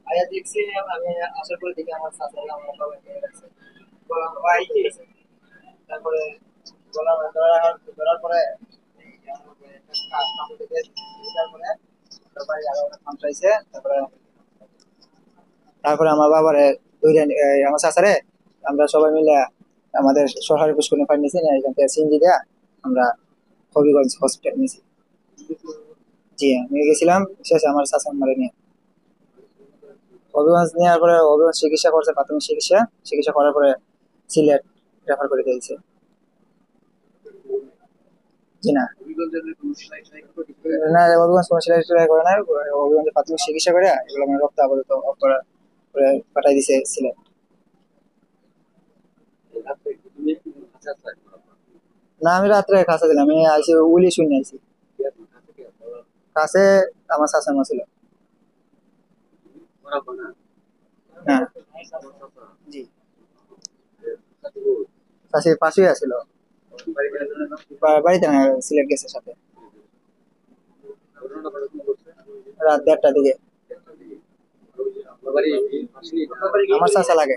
আয়া দেখছি আমি আসার পরে দেখি আমার চাচারা আমার বাবা নিয়ে গেছে বললাম ভাই কি হয়েছে? তারপরে বললাম ধরার পরে তারপরে সবাই আরো অনেক মানুষ আইছে। তারপরে আমার বাবারে ধইরা আমার চাচারে আমরা সবাই মিলে আমাদের সরকারি পুষ্করণী ফান্ড নিয়েছি না, এখান থেকে সিএনজি দেয়া আমরা হবিগঞ্জ হসপিটাল নিয়েছি। জি আমি গেছিলাম শেষে আমার চাচা মারে নিয়ে হবিগঞ্জ নেওয়ার পরে হবিগঞ্জ চিকিৎসা করছে, প্রাথমিক চিকিৎসা চিকিৎসা করার পরে সিলেট রেফার করে দিয়েছে। জি না, না হবিগঞ্জ কোনো সেলাই টেলাই করে না, হবিগঞ্জে প্রাথমিক চিকিৎসা করে এগুলো মানে রক্ত আপাতত অফ করা করে পাঠাই দিছে সিলেট। না আমি রাত্রে কাছে দিলাম, আমি আইসি উলি শুনে আইসি কাছে। আমার চাচা মা ছিল। হ্যাঁ জি, কাছে পাশেই আছিল। বাড়িতে না, সিলেট গেছে সাথে রাত 1:30টার দিকে। আমার চাচা লাগে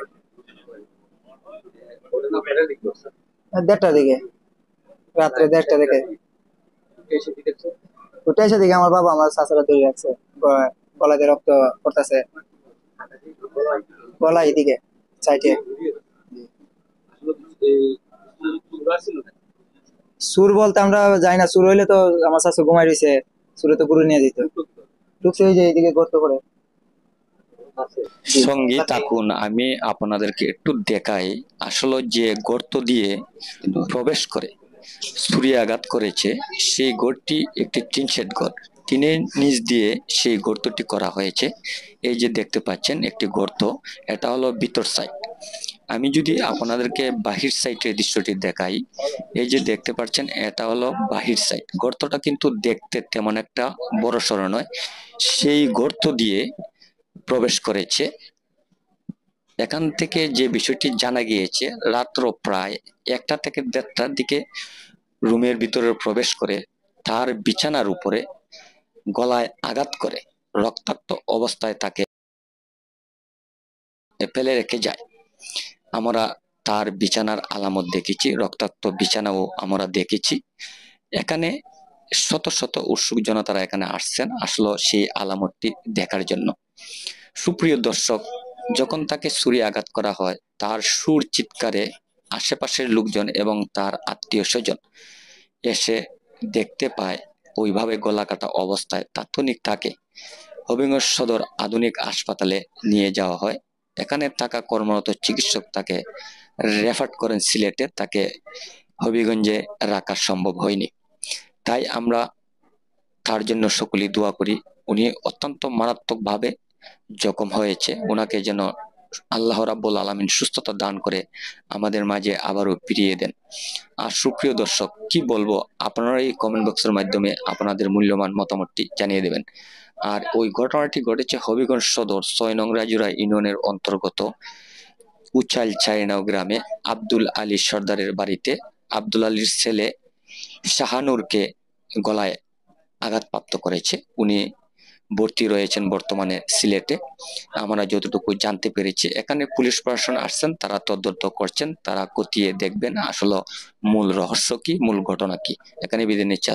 1:30টার দিকে, রাত্রে 1:30টা দিকে উঠে এসে দিকে আমার বাবা আমার চাচারা ধরে রাখছে, গলা দিয়ে রক্ত পড়তেছে, গলা এদিকে সাইডে। সুর বলতে আমরা যাই না, সুর হইলে তো আমার চাচা ঘুমাই রয়েছে, সুরে তো গুরু নিয়ে দিত। ঢুকছে ওই যে এইদিকে গর্ত করে। জি সঙ্গে থাকুন, আমি আপনাদেরকে একটু দেখাই আসলে যে গর্ত দিয়ে প্রবেশ করে ছুরি আঘাত করেছে সেই ঘরটি একটি টিন শেড ঘর, টিনের নিচ দিয়ে সেই গর্তটি করা হয়েছে। এই যে দেখতে পাচ্ছেন একটি গর্ত, এটা হলো ভিতর সাইড। আমি যদি আপনাদেরকে বাহির সাইডের দৃশ্যটি দেখাই, এই যে দেখতে পাচ্ছেন এটা হলো বাহির সাইড। গর্তটা কিন্তু দেখতে তেমন একটা বড় সড়ো নয়, সেই গর্ত দিয়ে প্রবেশ করেছে। এখান থেকে যে বিষয়টি জানা গিয়েছে, রাত্র প্রায় 1টা থেকে 1:30টার দিকে রুমের ভিতরে প্রবেশ করে তার বিছানার উপরে গলায় আঘাত করে রক্তাক্ত অবস্থায় তাকে ফেলে রেখে যায়। আমরা তার বিছানার আলামত দেখেছি, রক্তাক্ত বিছানাও আমরা দেখেছি। এখানে শত শত উৎসুক জনতারা এখানে আসছেন আসলে সেই আলামতটি দেখার জন্য। সুপ্রিয় দর্শক, যখন তাকে ছুরি আঘাত করা হয় তার সুর চিৎকারে আশেপাশের লোকজন এবং তার আত্মীয় স্বজন এসে দেখতে পায় ওইভাবে গলা কাটা অবস্থায়। তাৎক্ষণিক তাকে হবিগঞ্জ সদর আধুনিক হাসপাতালে নিয়ে যাওয়া হয়। এখানে থাকা কর্মরত চিকিৎসক তাকে রেফার করেন সিলেটে, তাকে হবিগঞ্জে রাখা সম্ভব হয়নি। তাই আমরা তার জন্য সকলেই দোয়া করি। উনি অত্যন্ত মারাত্মকভাবে জখম হয়েছে, ওনাকে যেন আল্লাহ রাব্বুল আলামিন সুস্থতা দান করে আমাদের মাঝে আবারও ফিরিয়ে দেন। আর সুপ্রিয় দর্শক, কি বলবো, আপনারা এই কমেন্ট বক্সের মাধ্যমে আপনাদের মূল্যবান মতামতটি জানিয়ে দেবেন। আর ওই ঘটনাটি ঘটেছে হবিগঞ্জ সদর 6 নং রাজুরা ইউনিয়নের অন্তর্গত উচাইল চাইনাও গ্রামে আব্দুল আলী সর্দারের বাড়িতে। আব্দুল আলীর ছেলে শাহানুরকে গলায় আঘাতপ্রাপ্ত করেছে, উনি ভর্তি রয়েছেন বর্তমানে সিলেটে। আমরা যতটুকু জানতে পেরেছি এখানে পুলিশ প্রশাসন আসছেন, তারা তদন্ত করছেন, তারা খতিয়ে দেখবেন আসলে মূল রহস্য কি, মূল ঘটনা কি। এখানে বিদায় নিচ্ছি।